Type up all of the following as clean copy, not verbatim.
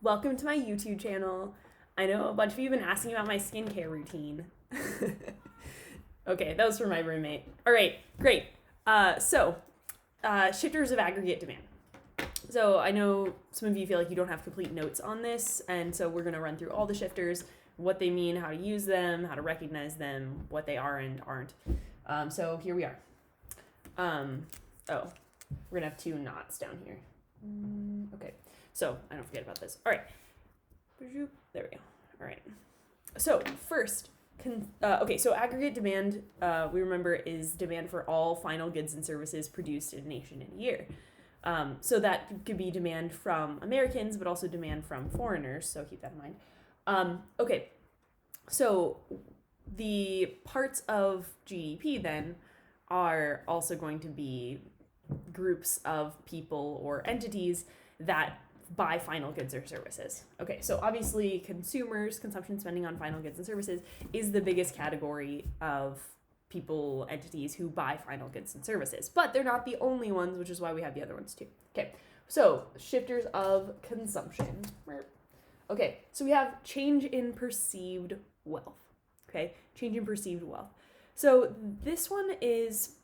Welcome to my YouTube channel. I know a bunch of you have been asking about my skincare routine. Okay, that was for my roommate. All right, great. Shifters of aggregate demand. So I know some of you feel like you don't have complete notes on this, and so we're going to run through all the shifters, what they mean, how to use them, how to recognize them, what they are and aren't. So here we are. We're going to have two knots down here. Okay, so I don't forget about this. All right. There we go. All right. So first, so aggregate demand, we remember, is demand for all final goods and services produced in a nation in a year. So that could be demand from Americans, but also demand from foreigners. So keep that in mind. Okay. So the parts of GDP then are also going to be groups of people or entities that buy final goods or services. Okay, so obviously consumers, consumption spending on final goods and services is the biggest category of people, entities who buy final goods and services. But they're not the only ones, which is why we have the other ones too. Okay, so shifters of consumption. Okay, so we have change in perceived wealth. Okay, change in perceived wealth. So this one is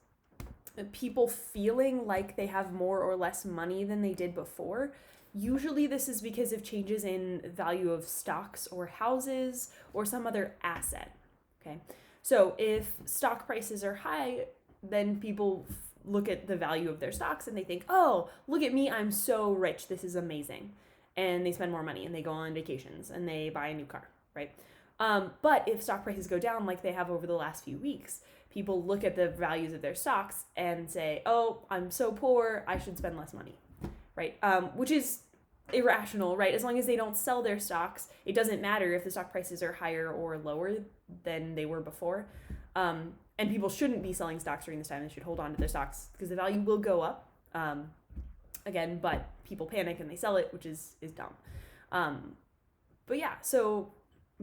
people feeling like they have more or less money than they did before. Usually this is because of changes in value of stocks or houses or some other asset. Okay, so if stock prices are high, then people look at the value of their stocks and they think, oh, look at me, I'm so rich, this is amazing. And they spend more money and they go on vacations and they buy a new car, right? But if stock prices go down like they have over the last few weeks, people look at the values of their stocks and say, oh, I'm so poor, I should spend less money, right? Which is irrational, right? As long as they don't sell their stocks, it doesn't matter if the stock prices are higher or lower than they were before. And people shouldn't be selling stocks during this time. They should hold on to their stocks because the value will go up again, but people panic and they sell it, which is dumb.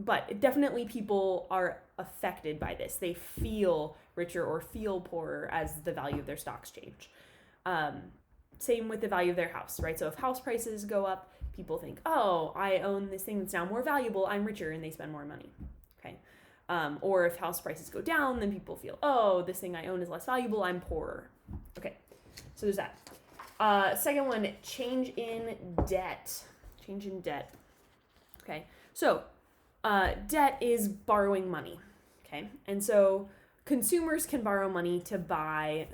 But definitely people are affected by this. They feel richer or feel poorer as the value of their stocks change. Same with the value of their house, right? So if house prices go up, people think, oh, I own this thing that's now more valuable, I'm richer, and they spend more money, okay? Or if house prices go down, then people feel, oh, this thing I own is less valuable, I'm poorer. Okay, so there's that. Second one, change in debt. Change in debt, okay? So debt is borrowing money, okay? And so consumers can borrow money to buy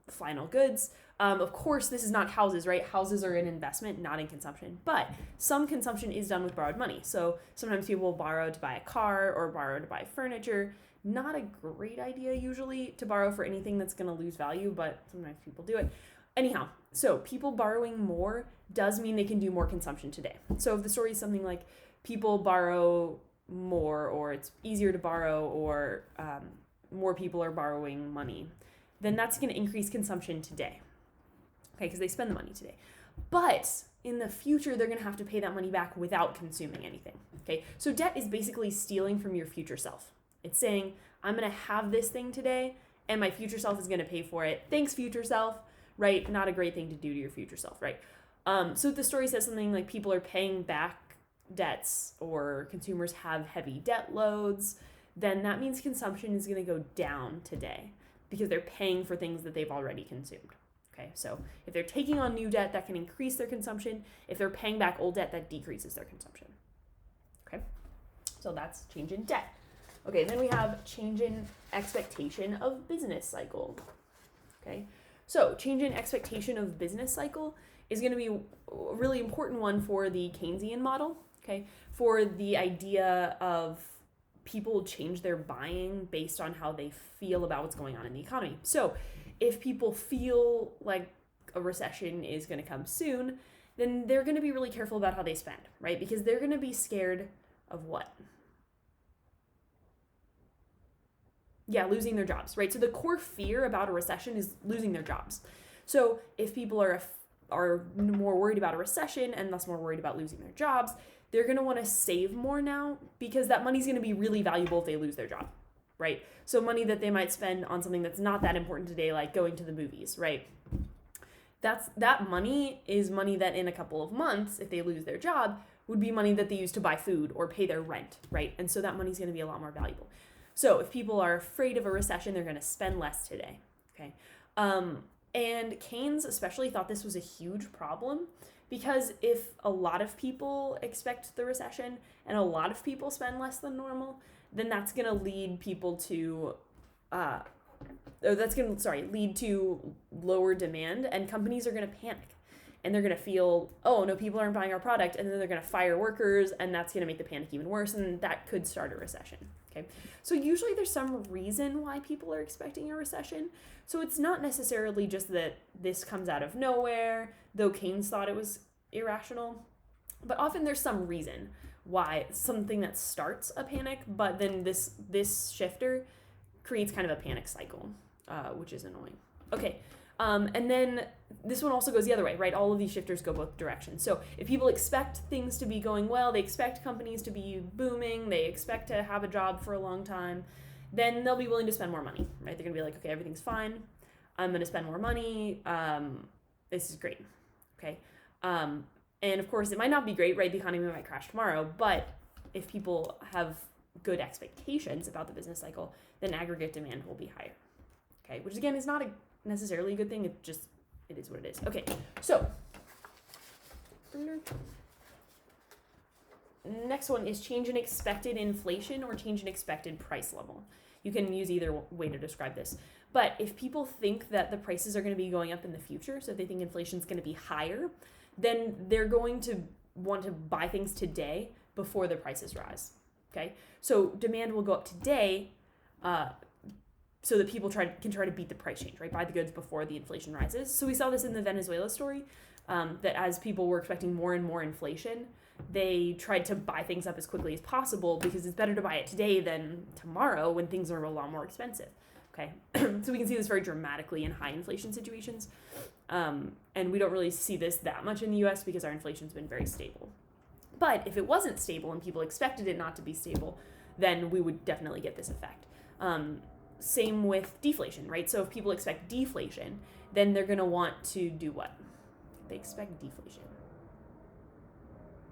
final goods. Of course, this is not houses, right? Houses are an investment, not in consumption. But some consumption is done with borrowed money. So sometimes people will borrow to buy a car or borrow to buy furniture. Not a great idea usually to borrow for anything that's going to lose value, but sometimes people do it. Anyhow, so people borrowing more does mean they can do more consumption today. So if the story is something like people borrow more, or it's easier to borrow, or more people are borrowing money, then that's going to increase consumption today. Okay, because they spend the money today. But in the future, they're going to have to pay that money back without consuming anything. Okay, so debt is basically stealing from your future self. It's saying, I'm going to have this thing today, and my future self is going to pay for it. Thanks, future self, right? Not a great thing to do to your future self, right? So the story says something like people are paying back debts, or consumers have heavy debt loads, then that means consumption is going to go down today because they're paying for things that they've already consumed. Okay, so if they're taking on new debt, that can increase their consumption. If they're paying back old debt, that decreases their consumption. Okay, so that's change in debt. Okay, then we have change in expectation of business cycle. Okay, so change in expectation of business cycle is going to be a really important one for the Keynesian model. Okay, for the idea of people change their buying based on how they feel about what's going on in the economy. So if people feel like a recession is going to come soon, then they're going to be really careful about how they spend, right? Because they're going to be scared of what? Yeah, losing their jobs, right? So the core fear about a recession is losing their jobs. So if people are more worried about a recession and thus more worried about losing their jobs, they're going to want to save more now because that money's going to be really valuable if they lose their job, right? So money that they might spend on something that's not that important today, like going to the movies, right? that money is money that in a couple of months, if they lose their job, would be money that they use to buy food or pay their rent, right? And so that money's going to be a lot more valuable. So if people are afraid of a recession, they're going to spend less today, okay? And Keynes especially thought this was a huge problem because if a lot of people expect the recession and a lot of people spend less than normal, then that's going to lead people to lead to lower demand, and companies are going to panic. And they're going to feel, oh, no, people aren't buying our product, and then they're going to fire workers, and that's going to make the panic even worse, and that could start a recession, okay? So usually there's some reason why people are expecting a recession. So it's not necessarily just that this comes out of nowhere, though Keynes thought it was irrational, but often there's some reason why, something that starts a panic, but then this shifter creates kind of a panic cycle, which is annoying. Okay, and then this one also goes the other way, right? All of these shifters go both directions. So if people expect things to be going well, they expect companies to be booming, they expect to have a job for a long time, then they'll be willing to spend more money, right? They're going to be like, okay, everything's fine. I'm going to spend more money. This is great, okay? And of course, it might not be great, right? The economy might crash tomorrow, but if people have good expectations about the business cycle, then aggregate demand will be higher, okay? Which again is not necessarily a good thing. It is what it is. Okay, so next one is change in expected inflation or change in expected price level. You can use either way to describe this. But if people think that the prices are going to be going up in the future, so if they think inflation is going to be higher, then they're going to want to buy things today before the prices rise, okay? So demand will go up today so that people can try to beat the price change, right? Buy the goods before the inflation rises. So we saw this in the Venezuela story, that as people were expecting more and more inflation, they tried to buy things up as quickly as possible because it's better to buy it today than tomorrow when things are a lot more expensive, okay? So we can see this very dramatically in high inflation situations. And we don't really see this that much in the US because our inflation's been very stable. But if it wasn't stable and people expected it not to be stable, then we would definitely get this effect. Same with deflation, right? So if people expect deflation, then they're going to want to do what? They expect deflation,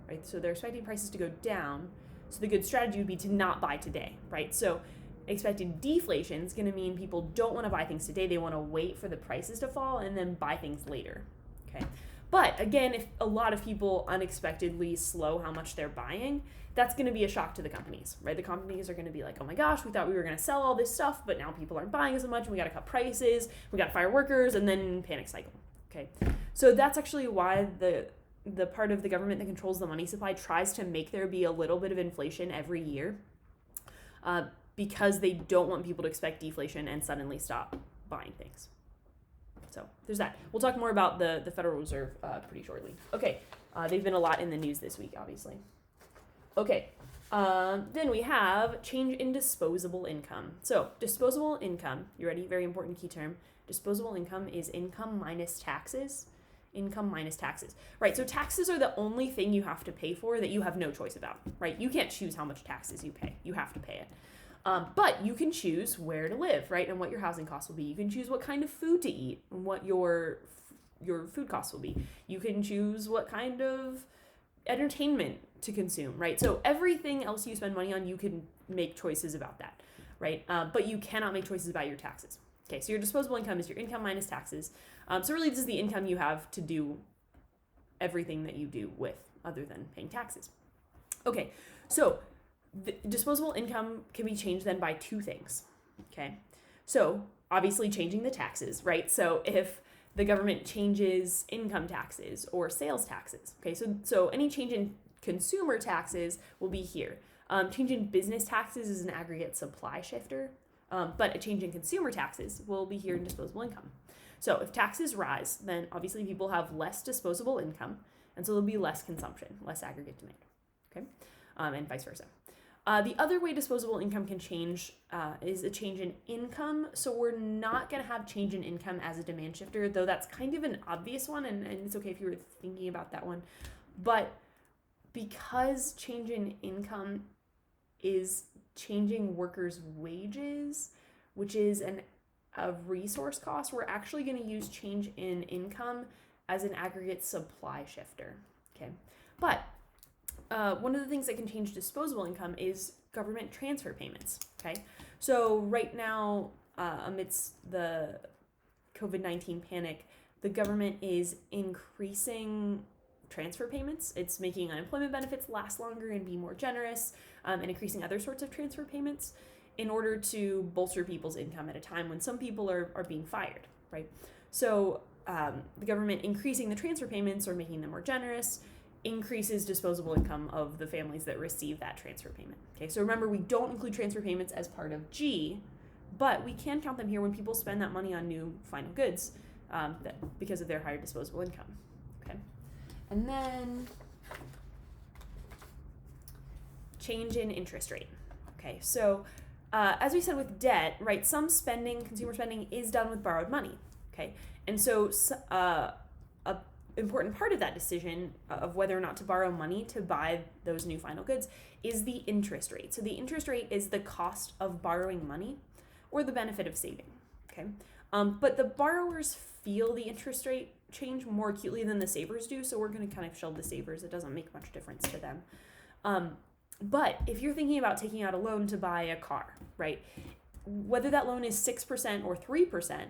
right? So they're expecting prices to go down. So the good strategy would be to not buy today, right? So expected deflation is going to mean people don't want to buy things today. They want to wait for the prices to fall and then buy things later, okay? But again, if a lot of people unexpectedly slow how much they're buying, that's going to be a shock to the companies, right? The companies are going to be like, oh my gosh, we thought we were going to sell all this stuff, but now people aren't buying as much, and we got to cut prices, we got to fire workers, and then panic cycle, okay? So that's actually why the part of the government that controls the money supply tries to make there be a little bit of inflation every year, because they don't want people to expect deflation and suddenly stop buying things. So there's that. We'll talk more about the Federal Reserve pretty shortly. Okay, they've been a lot in the news this week, obviously. Okay, then we have change in disposable income. So disposable income, you ready? Very important key term. Disposable income is income minus taxes. Income minus taxes, right? So taxes are the only thing you have to pay for that you have no choice about, right? You can't choose how much taxes you pay. You have to pay it. But you can choose where to live, right? And what your housing costs will be. You can choose what kind of food to eat and what your food costs will be. You can choose what kind of entertainment to consume, right? So everything else you spend money on, you can make choices about that, right? But you cannot make choices about your taxes. Okay, so your disposable income is your income minus taxes. So really this is the income you have to do everything that you do with other than paying taxes. Okay, so the disposable income can be changed then by two things, okay? So obviously changing the taxes, right? So if the government changes income taxes or sales taxes, okay? So any change in consumer taxes will be here. Change in business taxes is an aggregate supply shifter, but a change in consumer taxes will be here in disposable income. So if taxes rise, then obviously people have less disposable income, and so there'll be less consumption, less aggregate demand, okay? And vice versa. The other way disposable income can change is a change in income. So we're not going to have change in income as a demand shifter, though that's kind of an obvious one, and it's okay if you were thinking about that one. But because change in income is changing workers' wages, which is an a resource cost, we're actually going to use change in income as an aggregate supply shifter. Okay, but one of the things that can change disposable income is government transfer payments. Okay, so right now, amidst the COVID-19 panic, the government is increasing transfer payments. It's making unemployment benefits last longer and be more generous, and increasing other sorts of transfer payments in order to bolster people's income at a time when some people are being fired, right? So the government increasing the transfer payments or making them more generous increases disposable income of the families that receive that transfer payment. Okay, so remember, we don't include transfer payments as part of G, but we can count them here when people spend that money on new final goods because of their higher disposable income. Okay, and then change in interest rate. Okay, so as we said with debt, right, some spending, consumer spending, is done with borrowed money. Okay, and so a important part of that decision of whether or not to borrow money to buy those new final goods is the interest rate. So the interest rate is the cost of borrowing money or the benefit of saving. Okay, but the borrowers feel the interest rate change more acutely than the savers do, so we're going to kind of shield the savers. It doesn't make much difference to them. But if you're thinking about taking out a loan to buy a car, right, whether that loan is 6% or 3%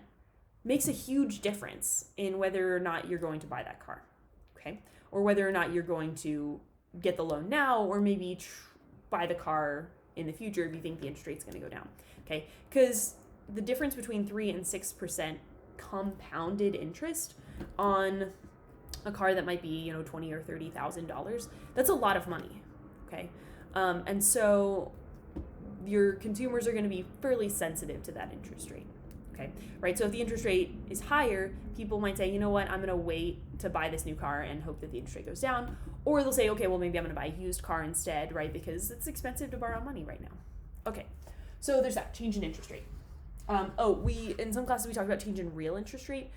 makes a huge difference in whether or not you're going to buy that car, okay, or whether or not you're going to get the loan now or maybe buy the car in the future if you think the interest rate's going to go down, okay, because the difference between 3 and 6% compounded interest on a car that might be, $20,000 or $30,000, that's a lot of money, okay, and so your consumers are going to be fairly sensitive to that interest rate. Okay, right? So if the interest rate is higher, people might say, you know what, I'm going to wait to buy this new car and hope that the interest rate goes down. Or they'll say, okay, well, maybe I'm going to buy a used car instead, right? Because it's expensive to borrow money right now. Okay, so there's that, change in interest rate. In some classes, we talked about change in real interest rate.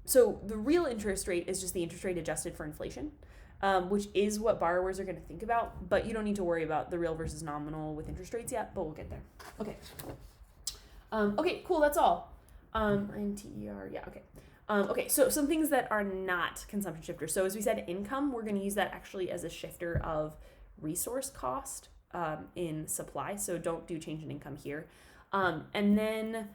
So the real interest rate is just the interest rate adjusted for inflation, which is what borrowers are going to think about. But you don't need to worry about the real versus nominal with interest rates yet, but we'll get there. Okay. Okay, cool, that's all. INTER, yeah, okay. Okay, so some things that are not consumption shifters. So as we said, income, we're going to use that actually as a shifter of resource cost in supply. So don't do change in income here. And then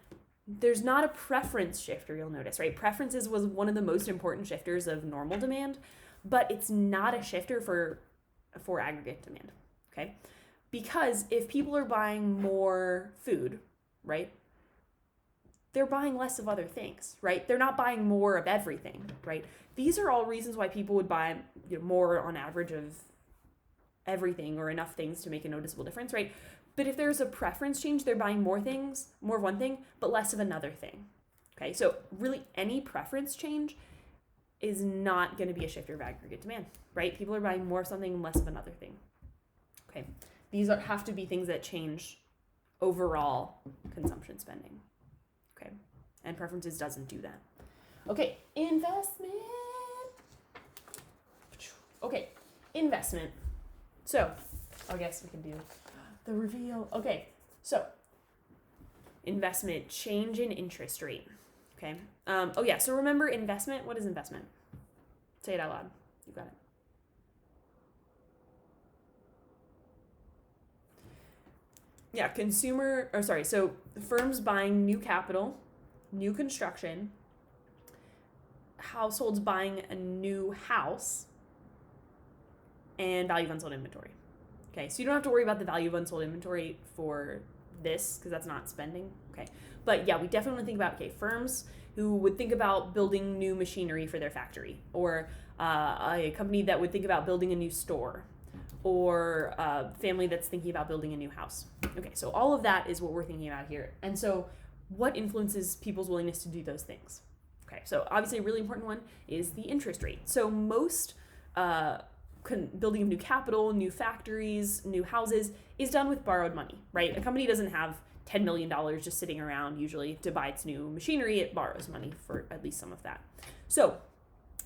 there's not a preference shifter, you'll notice, right? Preferences was one of the most important shifters of normal demand, but it's not a shifter for aggregate demand, okay? Because if people are buying more food, right, they're buying less of other things, right? They're not buying more of everything, right? These are all reasons why people would buy more on average of everything or enough things to make a noticeable difference, right? But if there's a preference change, they're buying more things, more of one thing, but less of another thing, okay? So really any preference change is not going to be a shifter of aggregate demand, right? People are buying more of something and less of another thing, okay? These have to be things that change overall consumption spending. Okay, and preferences doesn't do that. Okay, investment. Okay, investment. So, I guess we can do the reveal. Okay, so investment, change in interest rate. Okay. So remember investment. What is investment? Say it out loud. You got it. Yeah, so firms buying new capital, new construction, households buying a new house, and value of unsold inventory. Okay, so you don't have to worry about the value of unsold inventory for this because that's not spending. Okay, but yeah, we definitely think about, firms who would think about building new machinery for their factory, or a company that would think about building a new store, or a family that's thinking about building a new house. Okay, so all of that is what we're thinking about here. And so what influences people's willingness to do those things? Okay, so obviously a really important one is the interest rate. So most building of new capital, new factories, new houses is done with borrowed money, right? A company doesn't have $10 million just sitting around usually to buy its new machinery. It borrows money for at least some of that. So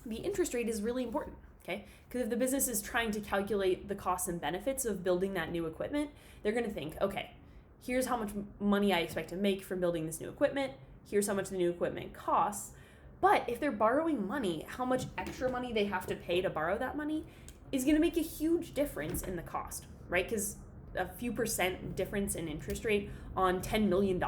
the interest rate is really important. Okay, because if the business is trying to calculate the costs and benefits of building that new equipment, they're going to think, okay, here's how much money I expect to make from building this new equipment. here's how much the new equipment costs. But if they're borrowing money, how much extra money they have to pay to borrow that money is going to make a huge difference in the cost, right? Because a few percent difference in interest rate on $10 million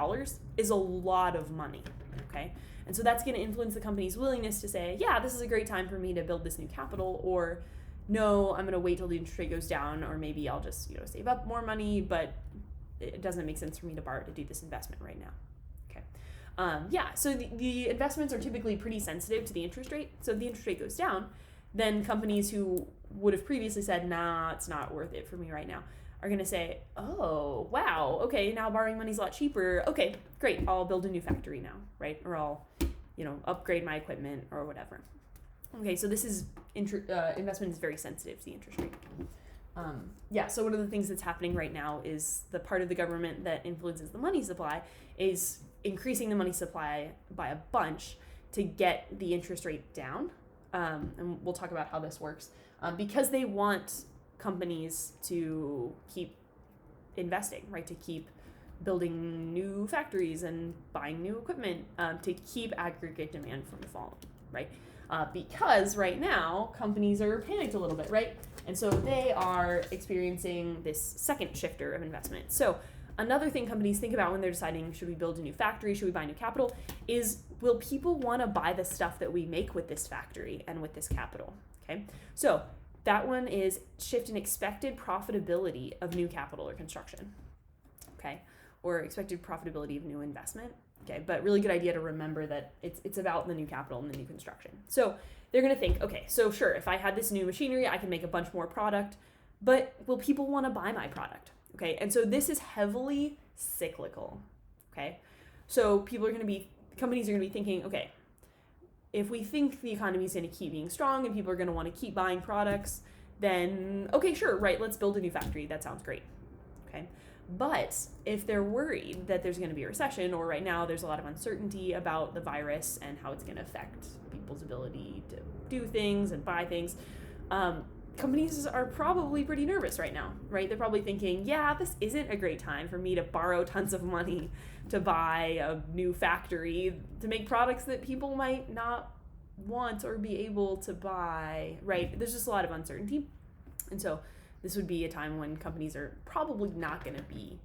is a lot of money, okay? And so that's going to influence the company's willingness to say, yeah, this is a great time for me to build this new capital, or no, I'm going to wait till the interest rate goes down, or maybe I'll just, save up more money, but it doesn't make sense for me to borrow to do this investment right now. So the investments are typically pretty sensitive to the interest rate. So if the interest rate goes down, then companies who would have previously said, nah, it's not worth it for me right now, are going to say, oh, wow, okay, now borrowing money's a lot cheaper. Okay, great, I'll build a new factory now, right? Or I'll, upgrade my equipment or whatever. Okay, so this is, investment is very sensitive to the interest rate. So one of the things that's happening right now is the part of the government that influences the money supply is increasing the money supply by a bunch to get the interest rate down. And we'll talk about how this works. Because they want companies to keep investing, right? To keep building new factories and buying new equipment, to keep aggregate demand from falling, right? Because right now, companies are panicked a little bit, right? And so they are experiencing this second shifter of investment. So another thing companies think about when they're deciding, should we build a new factory, should we buy new capital, is will people want to buy the stuff that we make with this factory and with this capital, okay? So that one is shift in expected profitability of new capital or construction, okay? Or expected profitability of new investment, okay? But really good idea to remember that it's about the new capital and the new construction. So they're going to think, okay, so sure, if I had this new machinery, I can make a bunch more product, but will people want to buy my product? Okay, and so this is heavily cyclical, okay? So companies are going to be thinking, okay, if we think the economy is going to keep being strong and people are going to want to keep buying products, then, okay, sure, right, let's build a new factory. That sounds great, okay? But if they're worried that there's going to be a recession, or right now there's a lot of uncertainty about the virus and how it's going to affect people's ability to do things and buy things, companies are probably pretty nervous right now, right? They're probably thinking, yeah, this isn't a great time for me to borrow tons of money to buy a new factory to make products that people might not want or be able to buy, right? There's just a lot of uncertainty. And so this would be a time when companies are probably not going to be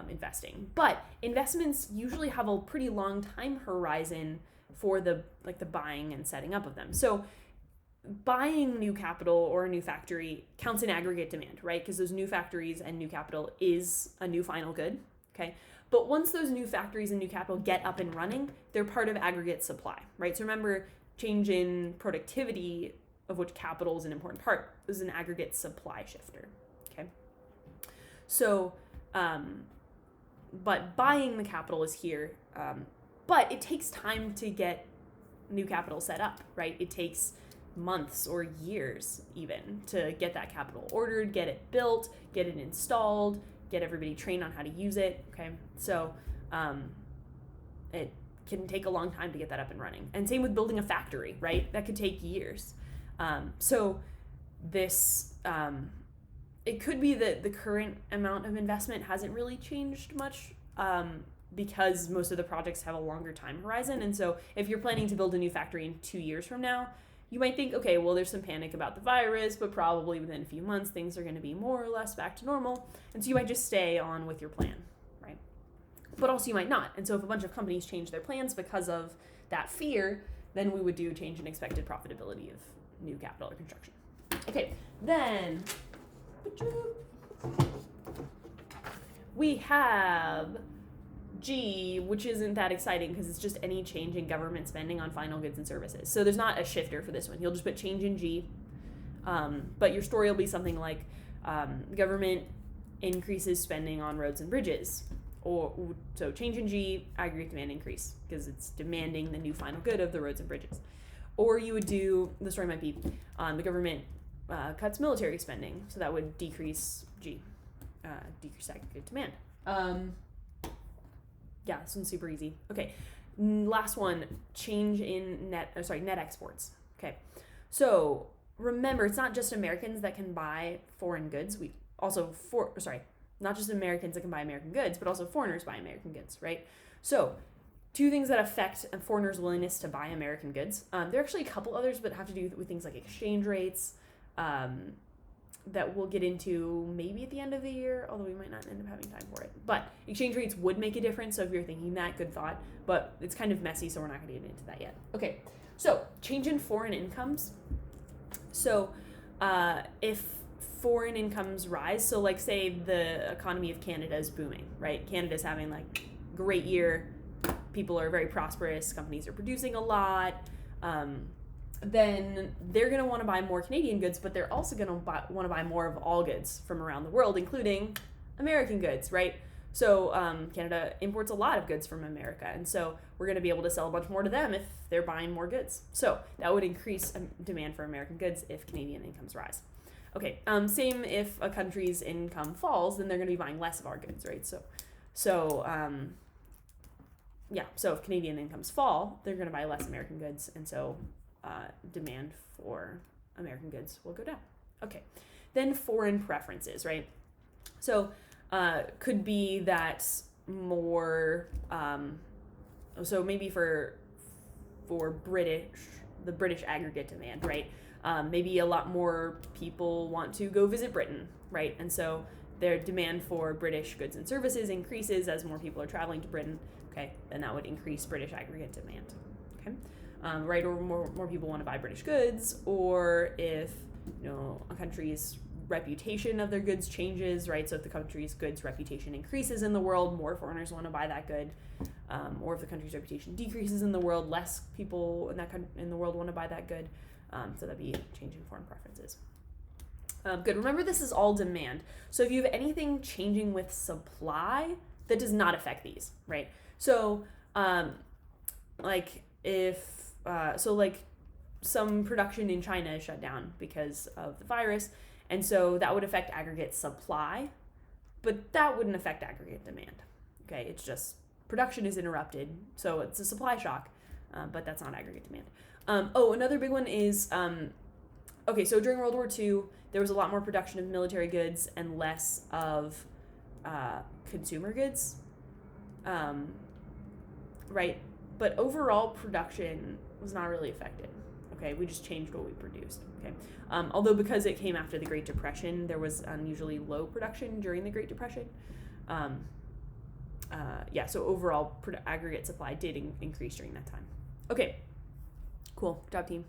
investing. But investments usually have a pretty long time horizon for the buying and setting up of them. So buying new capital or a new factory counts in aggregate demand, right? Because those new factories and new capital is a new final good, okay? But once those new factories and new capital get up and running, they're part of aggregate supply, right? So remember, change in productivity, of which capital is an important part, is an aggregate supply shifter, okay? So, but buying the capital is here, but it takes time to get new capital set up, right? It takes months or years even to get that capital ordered, get it built, get it installed, get everybody trained on how to use it, okay? So it can take a long time to get that up and running. And same with building a factory, right? That could take years. So this, it could be that the current amount of investment hasn't really changed much because most of the projects have a longer time horizon. And so if you're planning to build a new factory in 2 years from now, you might think, okay, well, there's some panic about the virus, but probably within a few months, things are going to be more or less back to normal. And so you might just stay on with your plan, right? But also you might not. And so if a bunch of companies change their plans because of that fear, then we would do change in expected profitability of new capital or construction. Okay, then we have G, which isn't that exciting because it's just any change in government spending on final goods and services. So there's not a shifter for this one. You'll just put change in G. But your story will be something like government increases spending on roads and bridges. So change in G, aggregate demand increase because it's demanding the new final good of the roads and bridges. Or you would do, the story might be the government cuts military spending. So that would decrease G, decrease aggregate demand. Yeah, this one's super easy. Okay, last one, change in net exports. Okay, so remember, it's not just Americans that can buy foreign goods. Not just Americans that can buy American goods, but also foreigners buy American goods, right? So two things that affect foreigners' willingness to buy American goods. There are actually a couple others, but have to do with things like exchange rates, that we'll get into maybe at the end of the year, although we might not end up having time for it. But exchange rates would make a difference, so if you're thinking that, good thought. But it's kind of messy, so we're not going to get into that yet. Okay, so change in foreign incomes. So if foreign incomes rise, so like say the economy of Canada is booming, right? Canada's having like great year, people are very prosperous, companies are producing a lot, then they're going to want to buy more Canadian goods, but they're also going to want to buy more of all goods from around the world, including American goods, right? So Canada imports a lot of goods from America, and so we're going to be able to sell a bunch more to them if they're buying more goods. So that would increase demand for American goods if Canadian incomes rise. Okay, same if a country's income falls, then they're going to be buying less of our goods, right? So if Canadian incomes fall, they're going to buy less American goods, and so demand for American goods will go down. Okay, then foreign preferences, right? So could be that more, so maybe for the British aggregate demand, right? Maybe a lot more people want to go visit Britain, right? And so their demand for British goods and services increases as more people are traveling to Britain. Okay, then that would increase British aggregate demand. Okay, right, or more people want to buy British goods, or if a country's reputation of their goods changes, right? So if the country's goods reputation increases in the world, more foreigners want to buy that good, or if the country's reputation decreases in the world, less people in the world want to buy that good. So that'd be changing foreign preferences. Good. Remember, this is all demand. So if you have anything changing with supply, that does not affect these, right? So, like some production in China is shut down because of the virus, and so that would affect aggregate supply, but that wouldn't affect aggregate demand. Okay, it's just production is interrupted, so it's a supply shock, but that's not aggregate demand. Another big one is, so during World War II, there was a lot more production of military goods and less of consumer goods, right? But overall production was not really affected. Okay, we just changed what we produced. Okay, although because it came after the Great Depression, there was unusually low production during the Great Depression. So overall aggregate supply did increase during that time. Okay, cool, good job, team.